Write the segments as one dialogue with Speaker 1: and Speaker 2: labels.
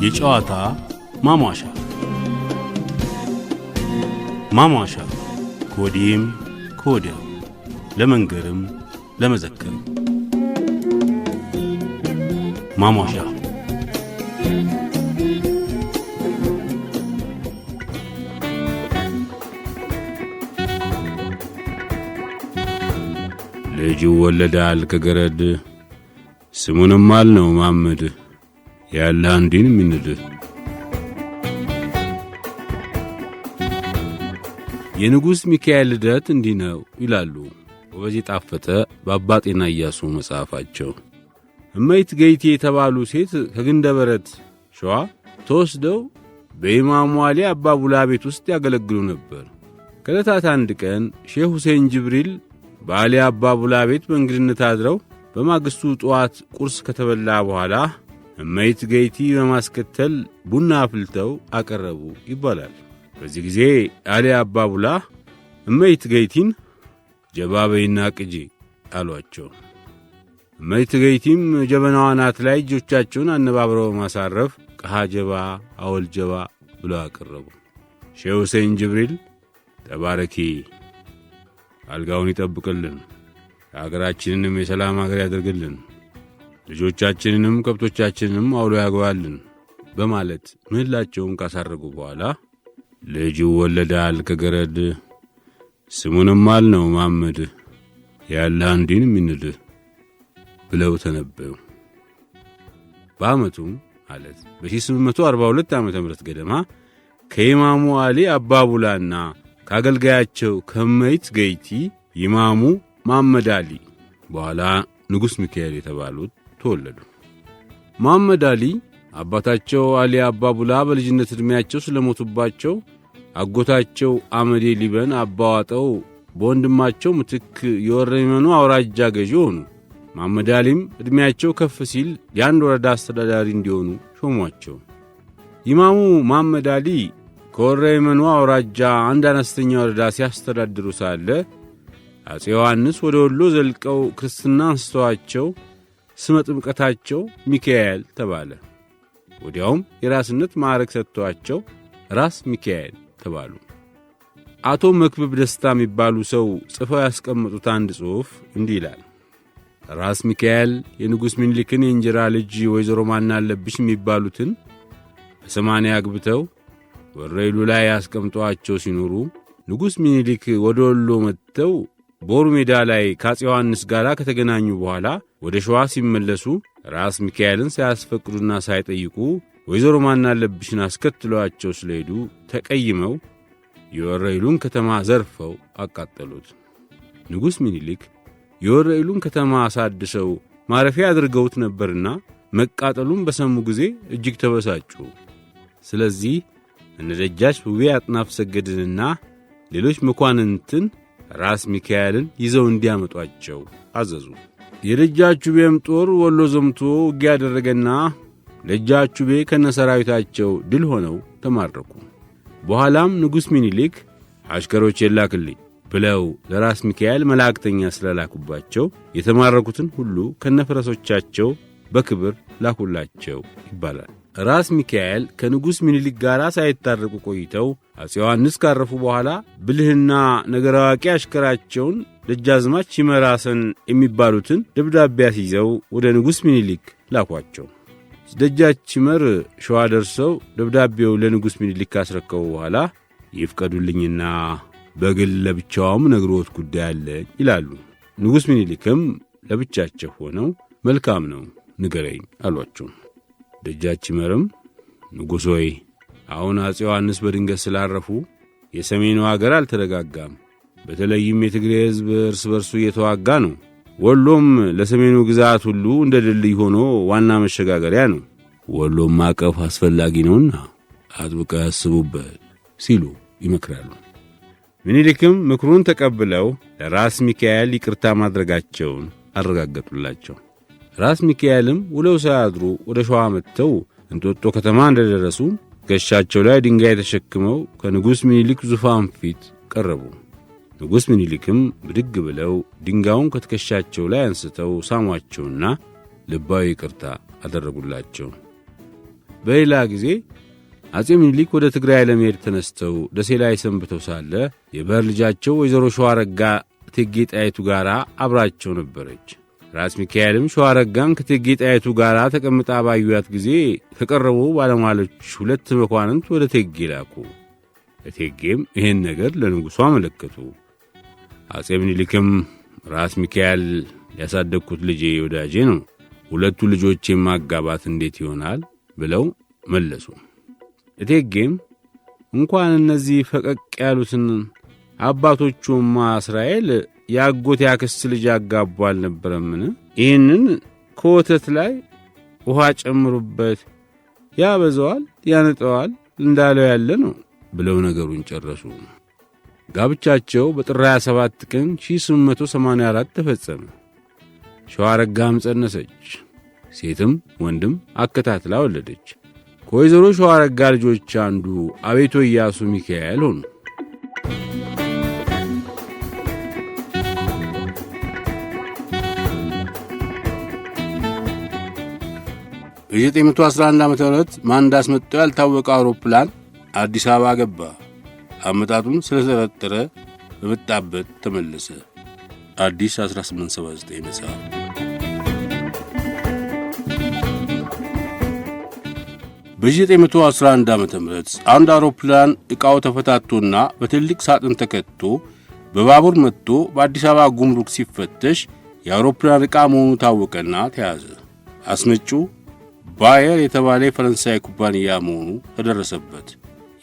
Speaker 1: የጨዋታ ማሟሻ ማሟሻ ከወዲህም ከወዲያው ለመንገርም ለመዘከርም ማሟሻ ልጅ ወለዳል ከገረድ ስሙንም አልነው ማመድ ያለ አንዲን ምንድ የንጉስ ሚካኤል ልደት እንዲህ ነው ይላሉ ወበዚህ ጣፈጠ በአባጤና ኢያሱ መጽሐፋቸው። እመይት ገይቲ የተባሉ ሴት ከግንደበረት ሸዋ ተወስደው በኢማሙ አሊ አባቡላ ቤት ውስጥ ያገለግሉ ነበር። ከዕለታት አንድ ቀን ሼህ ሁሴን ጅብሪል በአሊ አባቡላ ቤት በእንግድነት አድረው በማግስቱ ጠዋት ቁርስ ከተበላ በኋላ እመይት ገይቲ በማስከተል ቡና አፍልተው አቀረቡ ይባላል። በዚህ ጊዜ አሊ አባቡላ እመይት ገይቲን ጀባበይና ቅጂ አሏቸው። እመይት ገይቲም ጀበናዋ ናት ላይ እጆቻቸውን አነባብረው ማሳረፍ ቀሃ ጀባ አወል ጀባ ብለው አቀረቡ። ሼህ ሁሴን ጅብሪል ተባረኪ፣ አልጋውን ይጠብቅልን፣ አገራችንንም የሰላም አገር ያደርግልን፣ ልጆቻችንንም ከብቶቻችንንም አውሎ ያግባልን በማለት ምህላቸውን ካሳረጉ በኋላ ልጅ ወለዳል ከገረድ ስሙንም አልነው ማመድ ያለ አንዲን ምንድ ብለው ተነበዩ። በአመቱ ማለት በ1842 ዓመተ ምህረት ገደማ ከኢማሙ አሊ አባቡላና ካገልጋያቸው ከመይት ገይቲ ኢማሙ መሐመድ አሊ በኋላ ንጉስ ሚካኤል የተባሉት ተወለዱ። መሐመድ አሊ አባታቸው አሊ አባቡላ በልጅነት ዕድሜያቸው ስለሞቱባቸው አጎታቸው አመዴ ሊበን አባዋጠው በወንድማቸው ምትክ የወረይመኑ አውራጃ ገዢ ሆኑ። መሐመድ አሊም ዕድሜያቸው ከፍ ሲል የአንድ ወረዳ አስተዳዳሪ እንዲሆኑ ሾሟቸው። ኢማሙ መሐመድ አሊ ከወረይመኑ አውራጃ አንድ አነስተኛ ወረዳ ሲያስተዳድሩ ሳለ አፄ ዮሐንስ ወደ ወሎ ዘልቀው ክርስትና አንስተዋቸው ስመ ጥምቀታቸው ሚካኤል ተባለ። ወዲያውም የራስነት ማዕረግ ሰጥተዋቸው ራስ ሚካኤል ተባሉ። አቶ መክብብ ደስታ የሚባሉ ሰው ጽፈው ያስቀመጡት አንድ ጽሑፍ እንዲህ ይላል። ራስ ሚካኤል የንጉሥ ምኒልክን የእንጀራ ልጅ ወይዘሮ ማናለብሽ የሚባሉትን በ80 አግብተው ወረይሉ ላይ ያስቀምጧቸው ሲኖሩ ንጉሥ ምኒልክ ወደ ወሎ መጥተው ቦሩ ሜዳ ላይ ከአፄ ዮሐንስ ጋር ከተገናኙ በኋላ ወደ ሸዋ ሲመለሱ ራስ ሚካኤልን ሳያስፈቅዱና ሳይጠይቁ ወይዘሮ ማናለብሽን አስከትለዋቸው ስለሄዱ ተቀይመው የወረይሉን ከተማ ዘርፈው አቃጠሉት። ንጉሥ ምኒልክ የወረይሉን ከተማ አሳድሰው ማረፊያ አድርገውት ነበርና መቃጠሉን በሰሙ ጊዜ እጅግ ተበሳጩ። ስለዚህ እነደጃች ውቤ አጥናፍ ሰገድንና ሌሎች መኳንንትን ራስ ሚካኤልን ይዘው እንዲያመጧቸው አዘዙ። የደጃቹቤም ጦር ወሎ ዘምቶ ውጊያ ያደረገና ደጃቹቤ ከነሰራዊታቸው ድል ሆነው ተማረኩ። በኋላም ንጉሥ ምኒልክ አሽከሮች የላክልኝ ብለው ለራስ ሚካኤል መላእክተኛ ስለላኩባቸው የተማረኩትን ሁሉ ከነፈረሶቻቸው በክብር ላኩላቸው ይባላል። ራስ ሚካኤል ከንጉሥ ምኒልክ ጋር ሳይታረቁ ቆይተው አፄ ዮሐንስ ካረፉ በኋላ ብልህና ነገር አዋቂ አሽከራቸውን ደጃዝማች ይመራሰን የሚባሉትን ደብዳቤ አስይዘው ወደ ንጉሥ ምኒልክ ላኳቸው። ደጃች ይመር ሸዋ ደርሰው ደብዳቤው ለንጉሥ ምኒልክ ካስረከቡ በኋላ ይፍቀዱልኝና በግል ለብቻውም ነግሮት ጉዳይ አለኝ ይላሉ። ንጉሥ ምኒልክም ለብቻቸው ሆነው መልካም ነው ንገረኝ አሏቸው። ደጃች ይመርም ንጉሥ ሆይ አሁን አፄ ዮሐንስ በድንገት ስላረፉ የሰሜኑ አገር አልተረጋጋም። በተለይም የትግሬ ሕዝብ እርስ በርሱ እየተዋጋ ነው። ወሎም ለሰሜኑ ግዛት ሁሉ እንደ ድልድይ ሆኖ ዋና መሸጋገሪያ ነው። ወሎም ማቀፍ አስፈላጊ ነውና አጥብቀው ያስቡበት ሲሉ ይመክራሉ። ምኒልክም ምክሩን ተቀብለው ለራስ ሚካኤል ይቅርታ ማድረጋቸውን አረጋገጡላቸው። ራስ ሚካኤልም ውለው ሳያድሩ ወደ ሸዋ መጥተው እንጦጦ ከተማ እንደደረሱ ገሻቸው ላይ ድንጋይ ተሸክመው ከንጉሥ ምኒልክ ዙፋን ፊት ቀረቡ። ንጉሥ ምኒልክም ብድግ ብለው ድንጋዩን ከትከሻቸው ላይ አንስተው ሳሟቸውና ልባዊ ይቅርታ አደረጉላቸው። በሌላ ጊዜ አጼ ምኒልክ ወደ ትግራይ ለመሄድ ተነስተው ደሴ ላይ ሰንብተው ሳለ የበር ልጃቸው ወይዘሮ ሸዋረጋ እቴጌ ጣይቱ ጋር አብራቸው ነበረች። ራስ ሚካኤልም ሸዋረጋን ከእቴጌ ጣይቱ ጋር ተቀምጣ ባዩት ጊዜ ከቀረቡ ባለሟሎች 2 መኳንንት ወደ እቴጌ ላኩ። እቴጌም ይህን ነገር ለንጉሡ አመለከቱ። አጼ ምኒልክም ራስ ሚካኤል ያሳደግኩት ልጄ ወዳጄ ነው፣ 2 ልጆቼን ማጋባት እንዴት ይሆናል ብለው መለሱ። እቴጌም እንኳን እነዚህ ፈቀቅ ያሉትን አባቶቹማ እስራኤል ያጎት ያክስት ልጅ አጋቡ አልነበረምን? ይህንን ከወተት ላይ ውሃ ጨምሩበት፣ ያበዛዋል ያነጠዋል እንዳለው ያለ ነው ብለው ነገሩን ጨረሱ። ጋብቻቸው በጥር 27 ቀን 1884 ተፈጸመ። ሸዋረጋም ጸነሰች። ሴትም ወንድም አከታትላ ወለደች። ከወይዘሮ ሸዋረጋ ልጆች አንዱ አቤቶ ኢያሱ ሚካኤል ሆኑ። በ1911 ዓመተ ምህረት ማን እንዳስመጣው ያልታወቀ አውሮፕላን አዲስ አበባ ገባ። አመጣጡን ስለተጠረጠረ በመጣበት ተመለሰ። አዲስ 1879 መጽሐፍ። በ1911 ዓመተ ምህረት አንድ አውሮፕላን ዕቃው ተፈታቶና በትልቅ ሳጥን ተከቶ በባቡር መጥቶ በአዲስ አበባ ጉምሩክ ሲፈተሽ የአውሮፕላን ዕቃ መሆኑ ታወቀና ተያዘ። አስመጪው ባየር የተባለ የፈረንሳይ ኩባንያ መሆኑ ተደረሰበት።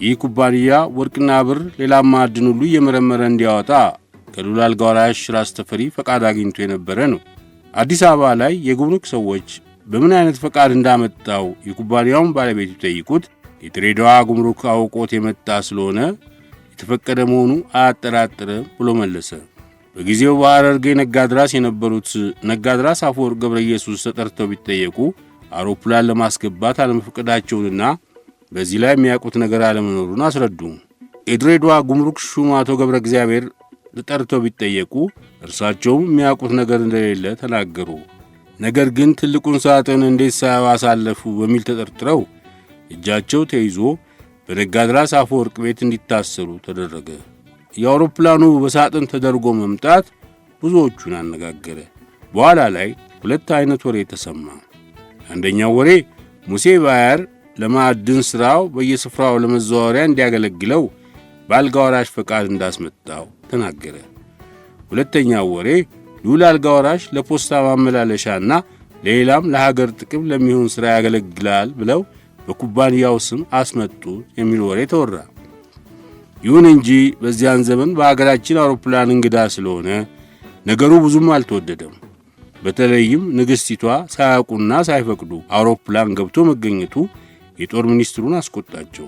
Speaker 1: ይህ ኩባንያ ወርቅና ብር ሌላም ማዕድን ሁሉ እየመረመረ እንዲያወጣ ከልዑል አልጋ ወራሽ ራስ ተፈሪ ፈቃድ አግኝቶ የነበረ ነው። አዲስ አበባ ላይ የጉምሩክ ሰዎች በምን አይነት ፈቃድ እንዳመጣው የኩባንያውን ባለቤት ይጠይቁት። የድሬዳዋ ጉምሩክ አውቆት የመጣ ስለሆነ የተፈቀደ መሆኑ አያጠራጥርም ብሎ መለሰ። በጊዜው በሐረርጌ ነጋድራስ የነበሩት ነጋድራስ አፈወርቅ ገብረ ኢየሱስ ተጠርተው ቢጠየቁ አውሮፕላን ለማስገባት አለመፈቀዳቸውንና በዚህ ላይ የሚያውቁት ነገር አለመኖሩን አስረዱ። የድሬዳዋ ጉምሩክ ሹም አቶ ገብረ እግዚአብሔር ተጠርተው ቢጠየቁ እርሳቸውም የሚያውቁት ነገር እንደሌለ ተናገሩ። ነገር ግን ትልቁን ሳጥን እንዴት ሳያዩ አሳለፉ በሚል ተጠርጥረው እጃቸው ተይዞ በነጋድራስ አፈወርቅ ቤት እንዲታሰሩ ተደረገ። የአውሮፕላኑ በሳጥን ተደርጎ መምጣት ብዙዎቹን አነጋገረ። በኋላ ላይ 2 አይነት ወሬ ተሰማ። አንደኛው ወሬ ሙሴ ባየር ለማዕድን ሥራው በየስፍራው ለመዘዋወሪያ እንዲያገለግለው በአልጋ ወራሽ ፈቃድ እንዳስመጣው ተናገረ። ሁለተኛው ወሬ ልዑል አልጋ ወራሽ ለፖስታ ማመላለሻና ሌላም ለሀገር ጥቅም ለሚሆን ሥራ ያገለግላል ብለው በኩባንያው ስም አስመጡት የሚል ወሬ ተወራ። ይሁን እንጂ በዚያን ዘመን በአገራችን አውሮፕላን እንግዳ ስለሆነ ነገሩ ብዙም አልተወደደም። በተለይም ንግሥቲቷ ሳያውቁና ሳይፈቅዱ አውሮፕላን ገብቶ መገኘቱ የጦር ሚኒስትሩን አስቆጣቸው።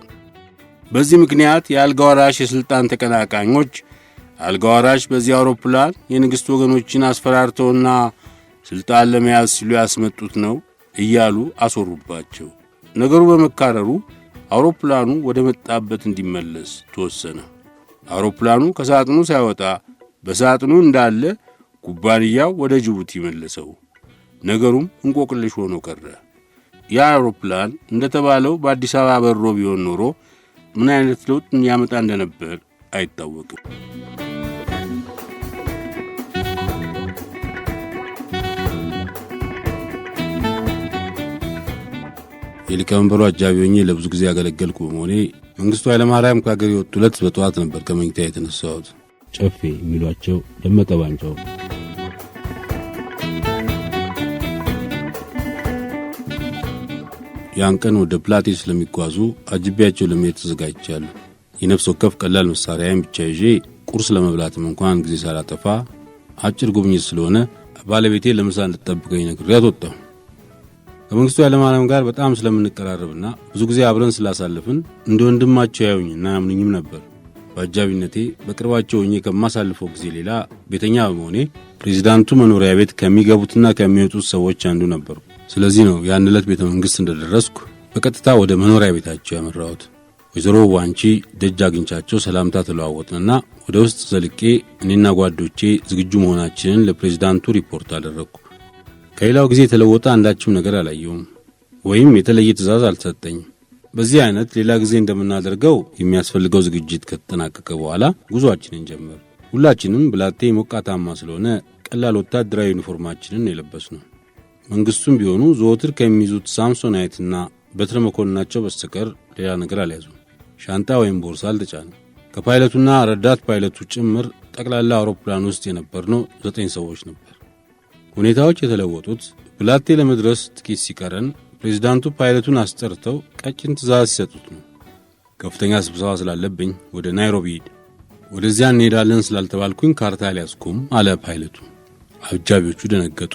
Speaker 1: በዚህ ምክንያት የአልጋ ወራሽ የሥልጣን ተቀናቃኞች አልጋ ወራሽ በዚህ አውሮፕላን የንግሥት ወገኖችን አስፈራርተውና ሥልጣን ለመያዝ ሲሉ ያስመጡት ነው እያሉ አስወሩባቸው። ነገሩ በመካረሩ አውሮፕላኑ ወደ መጣበት እንዲመለስ ተወሰነ። አውሮፕላኑ ከሳጥኑ ሳይወጣ በሳጥኑ እንዳለ ኩባንያው ወደ ጅቡቲ መለሰው። ነገሩም እንቆቅልሽ ሆኖ ቀረ። ያ አውሮፕላን እንደተባለው በአዲስ አበባ በሮ ቢሆን ኖሮ ምን አይነት ለውጥ ያመጣ እንደነበር አይታወቅም። የሊቀመንበሩ አጃቢ ሆኜ ለብዙ ጊዜ ያገለገልኩ በመሆኔ መንግስቱ ኃይለማርያም ከአገር የወጡ ዕለት በጠዋት ነበር ከመኝታ የተነሳሁት። ጨፌ የሚሏቸው ደመቀ ባንቻው ያን ቀን ወደ ፕላቴ ስለሚጓዙ አጅቤያቸው ለመሄድ ተዘጋጅቻለሁ። የነፍስ ወከፍ ቀላል መሳሪያዬን ብቻ ይዤ ቁርስ ለመብላትም እንኳን ጊዜ ሳላጠፋ አጭር ጉብኝት ስለሆነ ባለቤቴ ለምሳ እንድትጠብቀኝ ነግሬያት ወጣሁ። ከመንግስቱ ኃይለማርያም ጋር በጣም ስለምንቀራረብና ብዙ ጊዜ አብረን ስላሳለፍን እንደ ወንድማቸው ያዩኝና ያምኑኝም ነበር። በአጃቢነቴ በቅርባቸው ሆኜ ከማሳልፈው ጊዜ ሌላ ቤተኛ በመሆኔ ፕሬዚዳንቱ መኖሪያ ቤት ከሚገቡትና ከሚወጡት ሰዎች አንዱ ነበሩ። ስለዚህ ነው ያን ዕለት ቤተ መንግሥት እንደደረስኩ በቀጥታ ወደ መኖሪያ ቤታቸው ያመራሁት። ወይዘሮ ዋንቺ ደጅ አግኝቻቸው ሰላምታ ተለዋወጥንና ወደ ውስጥ ዘልቄ እኔና ጓዶቼ ዝግጁ መሆናችንን ለፕሬዝዳንቱ ሪፖርት አደረኩ። ከሌላው ጊዜ የተለወጠ አንዳችም ነገር አላየሁም ወይም የተለየ ትዕዛዝ አልተሰጠኝም። በዚህ አይነት ሌላ ጊዜ እንደምናደርገው የሚያስፈልገው ዝግጅት ከተጠናቀቀ በኋላ ጉዟችንን ጀመር። ሁላችንም ብላቴ ሞቃታማ ስለሆነ ቀላል ወታደራዊ ዩኒፎርማችንን የለበስነው። መንግስቱም ቢሆኑ ዘወትር ከሚይዙት ሳምሶናይትና በትረ መኮንናቸው በስተቀር ሌላ ነገር አልያዙም። ሻንጣ ወይም ቦርሳ አልተጫነም። ከፓይለቱና ረዳት ፓይለቱ ጭምር ጠቅላላ አውሮፕላን ውስጥ የነበርነው 9 ሰዎች ነበር። ሁኔታዎች የተለወጡት ብላቴ ለመድረስ ጥቂት ሲቀረን ፕሬዝዳንቱ ፓይለቱን አስጠርተው ቀጭን ትዕዛዝ ሲሰጡት ነው። ከፍተኛ ስብሰባ ስላለብኝ ወደ ናይሮቢ ሄድ፣ ወደዚያ እንሄዳለን ስላልተባልኩኝ ካርታ አልያዝኩም አለ ፓይለቱ። አጃቢዎቹ ደነገጡ፣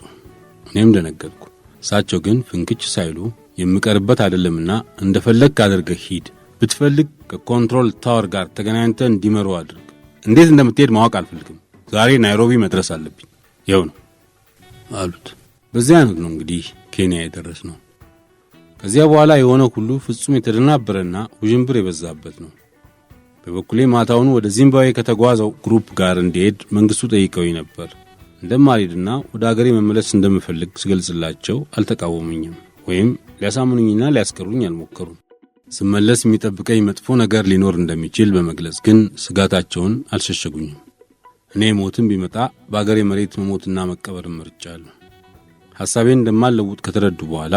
Speaker 1: እኔም ደነገጥኩ። እሳቸው ግን ፍንክች ሳይሉ የምቀርበት አይደለምና እንደፈለክ አድርገህ ሂድ፣ ብትፈልግ ከኮንትሮል ታወር ጋር ተገናኝተን እንዲመሩ አድርግ፣ እንዴት እንደምትሄድ ማወቅ አልፈልግም፣ ዛሬ ናይሮቢ መድረስ አለብኝ፣ ይኸው ነው አሉት። በዚያ አይነት ነው እንግዲህ ኬንያ የደረስነው። ከዚያ በኋላ የሆነው ሁሉ ፍጹም የተደናበረና ውዥንብር የበዛበት ነው። በበኩሌ ማታውኑ ወደ ዚምባብዌ ከተጓዘው ግሩፕ ጋር እንዲሄድ መንግስቱ ጠይቀውኝ ነበር። እንደማልሄድና ወደ አገሬ መመለስ እንደምፈልግ ስገልጽላቸው አልተቃወሙኝም ወይም ሊያሳምኑኝና ሊያስቀሩኝ አልሞከሩም። ስመለስ የሚጠብቀኝ መጥፎ ነገር ሊኖር እንደሚችል በመግለጽ ግን ስጋታቸውን አልሸሸጉኝም። እኔ ሞትም ቢመጣ በአገሬ መሬት መሞትና መቀበር መርጫለሁ። ሐሳቤን እንደማልለውጥ ከተረዱ በኋላ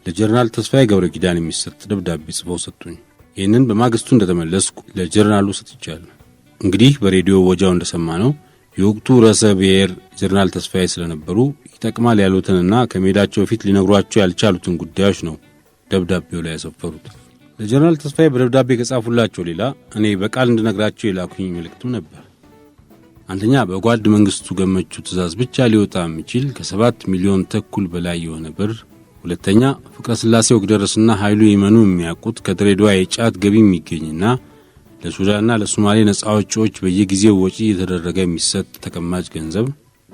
Speaker 1: ለጀነራል ተስፋዬ ገብረ ኪዳን የሚሰጥ ደብዳቤ ጽፈው ሰጡኝ። ይህንን በማግስቱ እንደተመለስኩ ለጀነራሉ ሰጥቻለሁ። እንግዲህ በሬዲዮ ወጃው እንደሰማነው የወቅቱ ርዕሰ ብሔር ጀነራል ተስፋዬ ስለነበሩ ይጠቅማል ያሉትንና ከመሄዳቸው በፊት ሊነግሯቸው ያልቻሉትን ጉዳዮች ነው ደብዳቤው ላይ ያሰፈሩት። ለጀነራል ተስፋዬ በደብዳቤ ከጻፉላቸው ሌላ እኔ በቃል እንድነግራቸው የላኩኝ መልእክትም ነበር። አንደኛ በጓድ መንግስቱ ገመቹ ትእዛዝ ብቻ ሊወጣ የሚችል ከ7 ሚሊዮን ተኩል በላይ የሆነ ብር፣ ሁለተኛ ፍቅረ ስላሴ ወግደረስና ኃይሉ ይመኑ የሚያውቁት ከድሬዳዋ የጫት ገቢ የሚገኝና ለሱዳንና ለሶማሌ ነጻ አውጪዎች በየጊዜው ወጪ የተደረገ የሚሰጥ ተቀማጭ ገንዘብ፣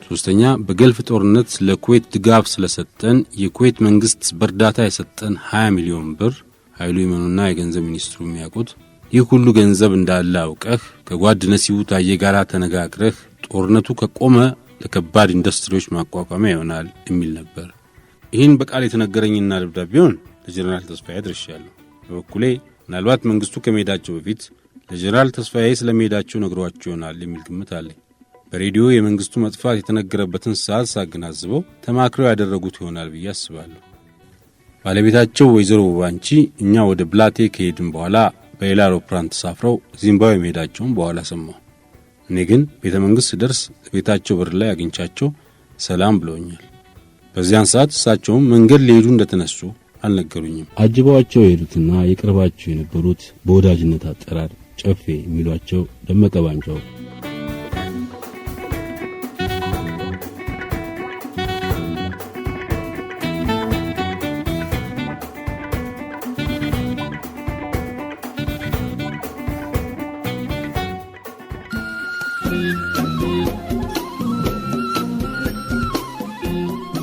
Speaker 1: ሶስተኛ በገልፍ ጦርነት ለኩዌት ድጋፍ ስለሰጠን የኩዌት መንግስት በእርዳታ የሰጠን 20 ሚሊዮን ብር ኃይሉ ይመኑና የገንዘብ ሚኒስትሩ የሚያውቁት። ይህ ሁሉ ገንዘብ እንዳለ አውቀህ ከጓድ ነሲቡ ታዬ ጋር ተነጋግረህ ጦርነቱ ከቆመ ለከባድ ኢንዱስትሪዎች ማቋቋሚያ ይሆናል የሚል ነበር። ይህን በቃል የተነገረኝና ደብዳቤውን ለጀነራል ተስፋዬ አድርሻለሁ። በበኩሌ ምናልባት መንግስቱ ከመሄዳቸው በፊት ለጀነራል ተስፋዬ ስለመሄዳቸው ነግሯቸው ይሆናል የሚል ግምት አለኝ። በሬዲዮ የመንግስቱ መጥፋት የተነገረበትን ሰዓት ሳገናዝበው ተማክረው ያደረጉት ይሆናል ብዬ አስባለሁ። ባለቤታቸው ወይዘሮ ዋንቺ እኛ ወደ ብላቴ ከሄድን በኋላ በሌላ አውሮፕላን ተሳፍረው ዚምባብዌ መሄዳቸውን በኋላ ሰማሁ። እኔ ግን ቤተ መንግስት ስደርስ ቤታቸው በር ላይ አግኝቻቸው ሰላም ብለውኛል። በዚያን ሰዓት እሳቸውም መንገድ ሊሄዱ እንደተነሱ አልነገሩኝም። አጅበዋቸው የሄዱትና የቅርባቸው የነበሩት በወዳጅነት አጠራር ጨፌ የሚሏቸው ደመቀ ባንጃው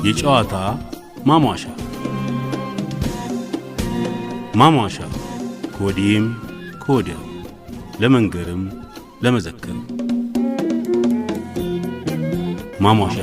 Speaker 1: የጨዋታ ማሟሻ ከወዲህም ከወዲያው ለመንገርም ለመዘከርም ማሟሻ